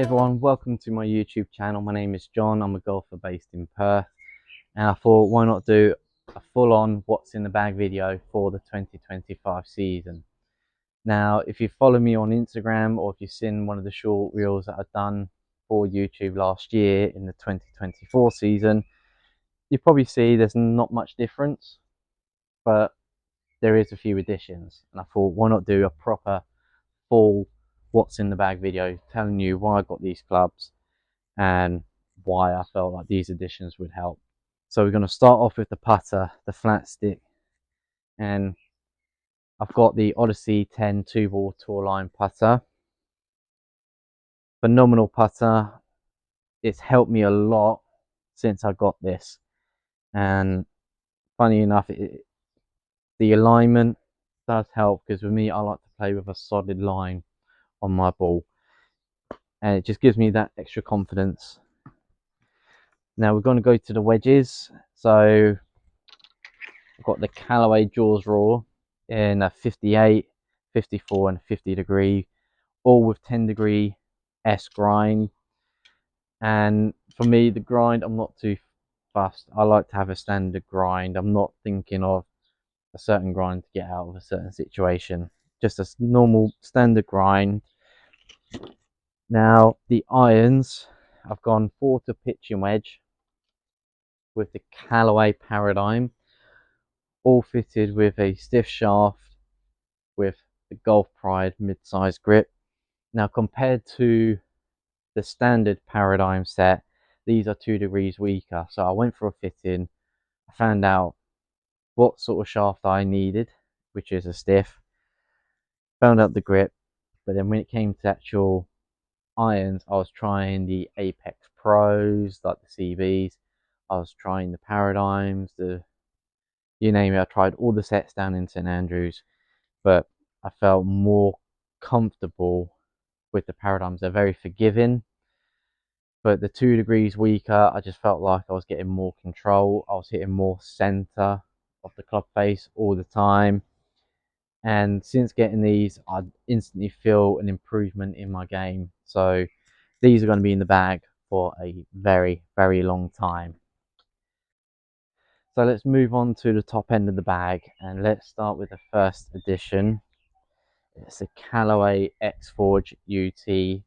everyone, welcome to my YouTube channel. My name is John. I'm a golfer based in Perth, and I thought why not do a full-on what's in the bag video for the 2025 season. Now if you follow me on Instagram, or if you've seen one of the short reels that I've done for YouTube last year in the 2024 season, you probably see there's not much difference, but there is a few additions, and I thought why not do a proper full what's in the bag video telling you why I got these clubs and why I felt like these additions would help. So we're going to start off with the putter, the flat stick, and I've got the Odyssey 10 2-ball tour line putter. Phenomenal putter. It's helped me a lot since I got this, and funny enough, the alignment does help, because with me I like to play with a solid line on my ball, and it just gives me that extra confidence. Now we're going to go to the wedges. So I've got the Callaway Jaws Raw in a 58, 54 and 50 degree, all with 10 degree S grind. And for me, the grind, I'm not too fussed. I like to have a standard grind. I'm not thinking of a certain grind to get out of a certain situation. Just a normal standard grind. Now the irons, I've gone 4 to pitching wedge with the Callaway Paradigm, all fitted with a stiff shaft with the Golf Pride mid-size grip. Now compared to the standard Paradigm set, these are 2 degrees weaker. So I went for a fitting, I found out what sort of shaft I needed, which is a stiff, found out the grip, but then when it came to actual irons, I was trying the Apex Pros, like the CBs, I was trying the Paradigms, you name it. I tried all the sets down in St Andrews, but I felt more comfortable with the Paradigms. They're very forgiving, but the 2 degrees weaker, I just felt like I was getting more control. I was hitting more center of the club face all the time, and since getting these, I instantly feel an improvement in my game. So these are going to be in the bag for a very, very long time. So let's move on to the top end of the bag, and let's start with the first edition. It's a Callaway X-Forge UT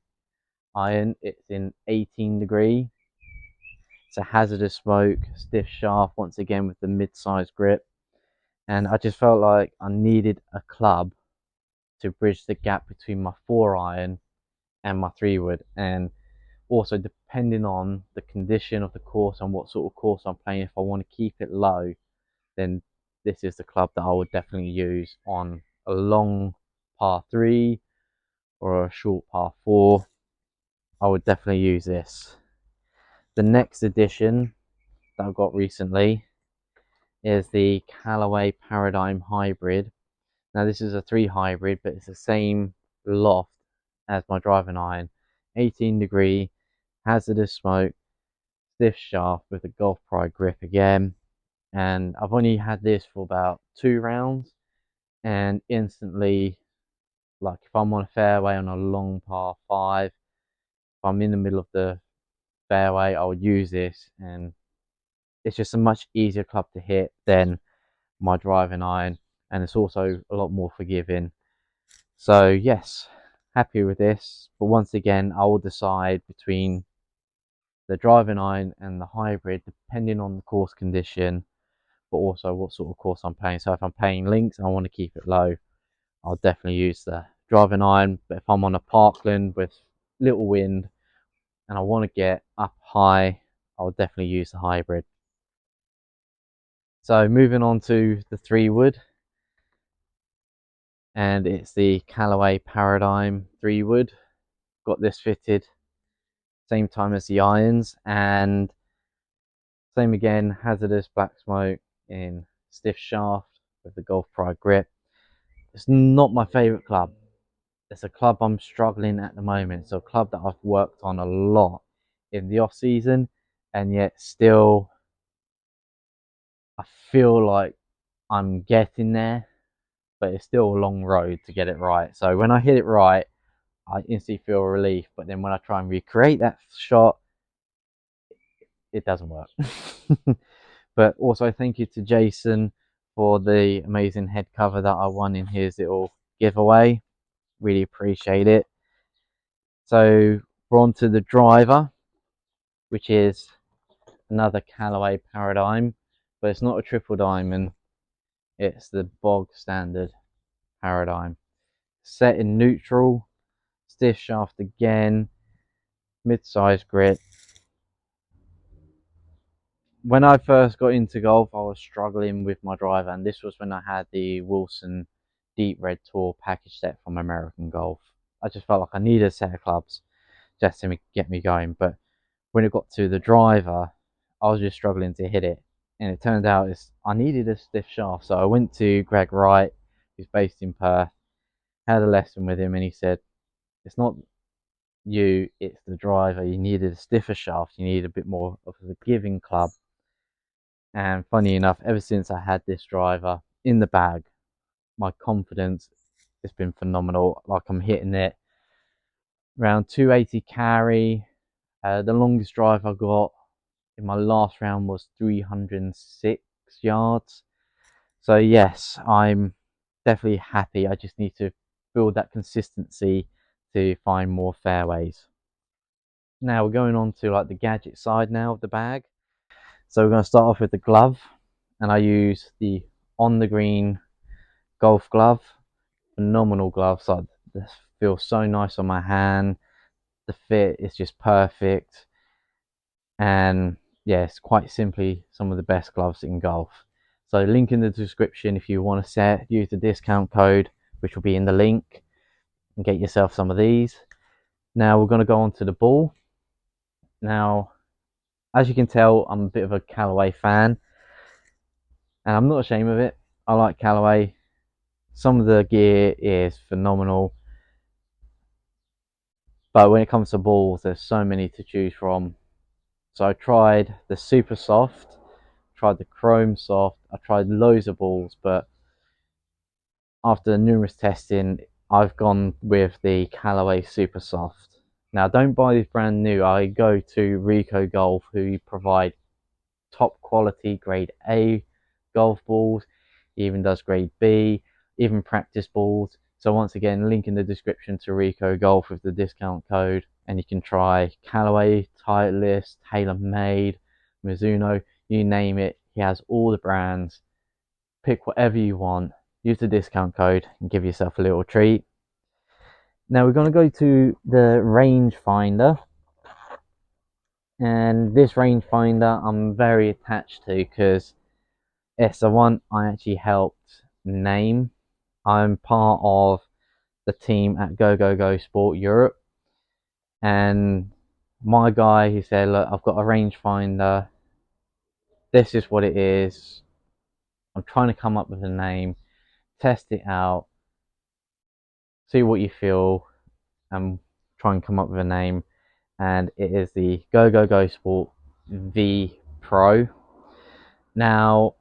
iron. It's in 18 degree. It's a hazardous smoke, stiff shaft, once again with the mid-size grip. And I just felt like I needed a club to bridge the gap between my 4-iron and my 3-wood. And also, depending on the condition of the course and what sort of course I'm playing, if I want to keep it low, then this is the club that I would definitely use on a long par 3 or a short par 4. I would definitely use this. The next edition that I've got recently is the Callaway Paradigm Hybrid. Now this is a 3 hybrid, but it's the same loft as my driving iron. 18 degree, hazardous smoke, stiff shaft with a Golf Pride grip again. And I've only had this for about 2 rounds, and instantly, like if I'm on a fairway on a long par 5, if I'm in the middle of the fairway, I would use this, and it's just a much easier club to hit than my driving iron, and it's also a lot more forgiving. So yes, happy with this, but once again I will decide between the driving iron and the hybrid depending on the course condition, but also what sort of course I'm playing. So if I'm playing links and I want to keep it low, I'll definitely use the driving iron. But if I'm on a parkland with little wind and I want to get up high, I'll definitely use the hybrid. So moving on to the 3-wood, and it's the Callaway Paradigm 3-wood. Got this fitted same time as the irons, and same again, hazardous black smoke in stiff shaft with the Golf Pride grip. It's not my favorite club. It's a club I'm struggling at the moment. It's a club that I've worked on a lot in the off season, and yet still I feel like I'm getting there, but it's still a long road to get it right. So when I hit it right, I instantly feel relief. But then when I try and recreate that shot, it doesn't work. But also thank you to Jason for the amazing head cover that I won in his little giveaway. Really appreciate it. So we're on to the driver, which is another Callaway Paradigm, but it's not a triple diamond. It's the bog standard Paradigm. Set in neutral, stiff shaft again, mid-size grit. When I first got into golf, I was struggling with my driver, and this was when I had the Wilson Deep Red Tour package set from American Golf. I just felt like I needed a set of clubs just to get me going. But when it got to the driver, I was just struggling to hit it, and it turned out I needed a stiff shaft. So I went to Greg Wright, who's based in Perth, had a lesson with him, and he said, it's not you, it's the driver. You needed a stiffer shaft, you need a bit more of a giving club. And funny enough, ever since I had this driver in the bag, my confidence has been phenomenal. Like, I'm hitting it around 280 carry. The longest drive I got in my last round was 306 yards. So yes, I'm definitely happy. I just need to build that consistency to find more fairways. Now we're going on to like the gadget side now of the bag. So we're going to start off with the glove, and I use the On the Green golf glove. Phenomenal glove. So this feels so nice on my hand. The fit is just perfect, and yeah, it's quite simply some of the best gloves in golf. So link in the description if you want to use the discount code, which will be in the link, and get yourself some of these. Now we're going to go on to the ball. Now, as you can tell, I'm a bit of a Callaway fan, and I'm not ashamed of it. I like Callaway. Some of the gear is phenomenal, but when it comes to balls, there's so many to choose from. So I tried the Super Soft, tried the Chrome Soft, I tried loads of balls, but after numerous testing, I've gone with the Callaway Super Soft. Now, don't buy these brand new. I go to Reco Golf, who provide top quality grade A golf balls. He even does grade B, even practice balls. So once again, link in the description to Reco Golf with the discount code, and you can try Callaway, Titleist, TaylorMade, Mizuno, you name it. He has all the brands. Pick whatever you want, use the discount code, and give yourself a little treat. Now we're going to go to the rangefinder, and this rangefinder I'm very attached to because it's the one I actually helped name. I'm part of the team at Gogogo Sport Europe, and my guy, he said, look, I've got a rangefinder, this is what it is, I'm trying to come up with a name, test it out, see what you feel, and try and come up with a name. And it is the Gogogo Sport Vpro. Now,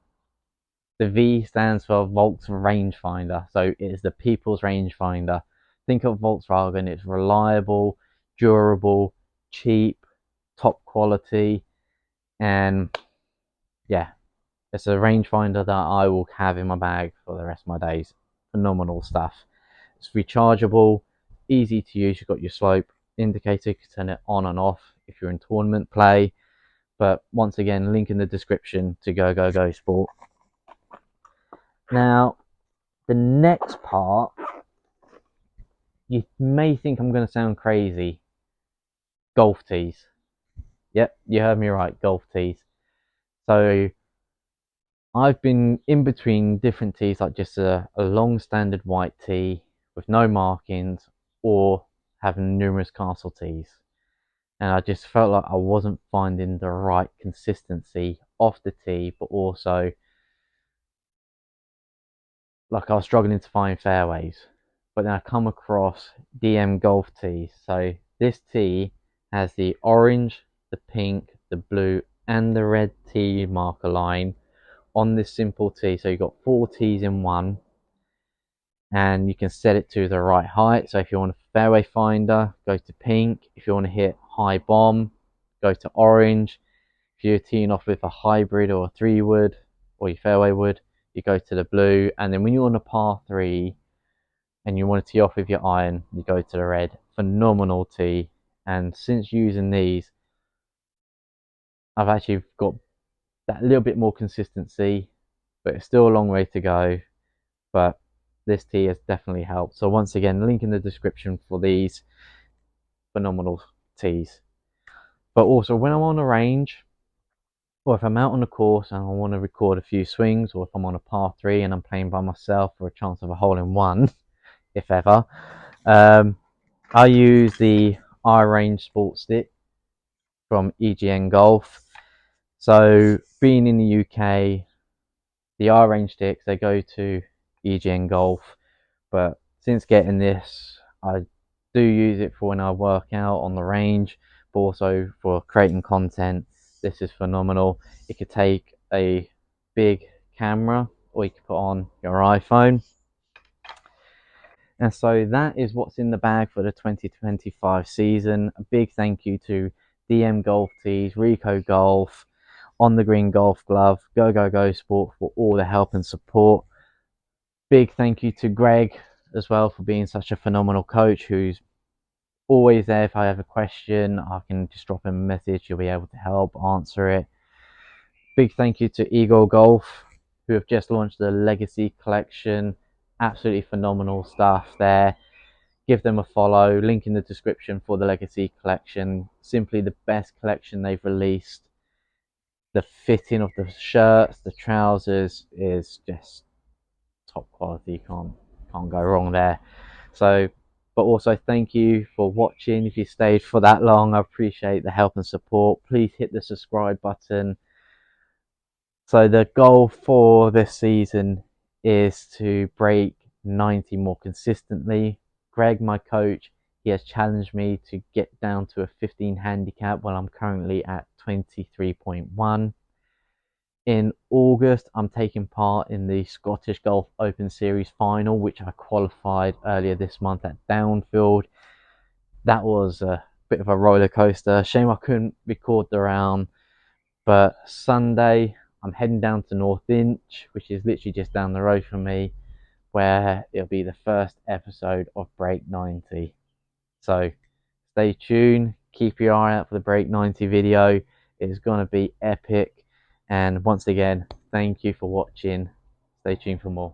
the V stands for Volks Rangefinder, so it is the people's rangefinder. Think of Volkswagen, it's reliable, durable, cheap, top quality, and yeah, it's a rangefinder that I will have in my bag for the rest of my days. Phenomenal stuff. It's rechargeable, easy to use. You've got your slope indicator, you can turn it on and off if you're in tournament play. But once again, link in the description to Gogogo Sport. Now, the next part, you may think I'm going to sound crazy. Golf tees. Yep, you heard me right, golf tees. So I've been in between different tees, like just a long standard white tee with no markings, or having numerous castle tees. And I just felt like I wasn't finding the right consistency off the tee, but also like I was struggling to find fairways. But then I come across DM golf tees. So this tee has the orange, the pink, the blue, and the red tee marker line on this simple tee. So you've got 4 tees in one, and you can set it to the right height. So if you want a fairway finder, go to pink. If you want to hit high bomb, go to orange. If you're teeing off with a hybrid or a 3-wood or your fairway wood, you go to the blue. And then when you're on a par 3 and you want to tee off with your iron, you go to the red. Phenomenal tee. And since using these, I've actually got that little bit more consistency, but it's still a long way to go. But this tee has definitely helped. So once again, link in the description for these phenomenal tees. But also when I'm on a range, or if I'm out on the course and I want to record a few swings, or if I'm on a par 3 and I'm playing by myself for a chance of a hole in one, if ever, I use the iRange Sports Stick from Eagle Golf. So being in the UK, the iRange sticks, they go to Eagle Golf, but since getting this, I do use it for when I work out on the range, but also for creating content. This is phenomenal. It could take a big camera, or you could put on your iPhone. And so that is what's in the bag for the 2025 season. A big thank you to DM Golf Tees, Reco Golf, On the Green Golf Glove, Gogogo Sport for all the help and support. Big thank you to Greg as well for being such a phenomenal coach, who's always there. If I have a question, I can just drop him a message. He'll be able to help answer it. Big thank you to Eagle Golf, who have just launched the Legacy Collection. Absolutely phenomenal stuff there. Give them a follow. Link in the description for the Legacy Collection. Simply the best collection they've released. The fitting of the shirts, the trousers is just top quality. You can't go wrong there. So, but also thank you for watching. If you stayed for that long, I appreciate the help and support. Please hit the subscribe button. So the goal for this season is to break 90 more consistently. Greg, my coach, he has challenged me to get down to a 15 handicap while I'm currently at 23.1. In August, I'm taking part in the Scottish Golf Open Series final, which I qualified earlier this month at Downfield. That was a bit of a roller coaster. Shame I couldn't record the round, but Sunday I'm heading down to North Inch, which is literally just down the road from me, where it'll be the first episode of Break 90. So stay tuned, keep your eye out for the Break 90 video. It's going to be epic. And once again, thank you for watching. Stay tuned for more.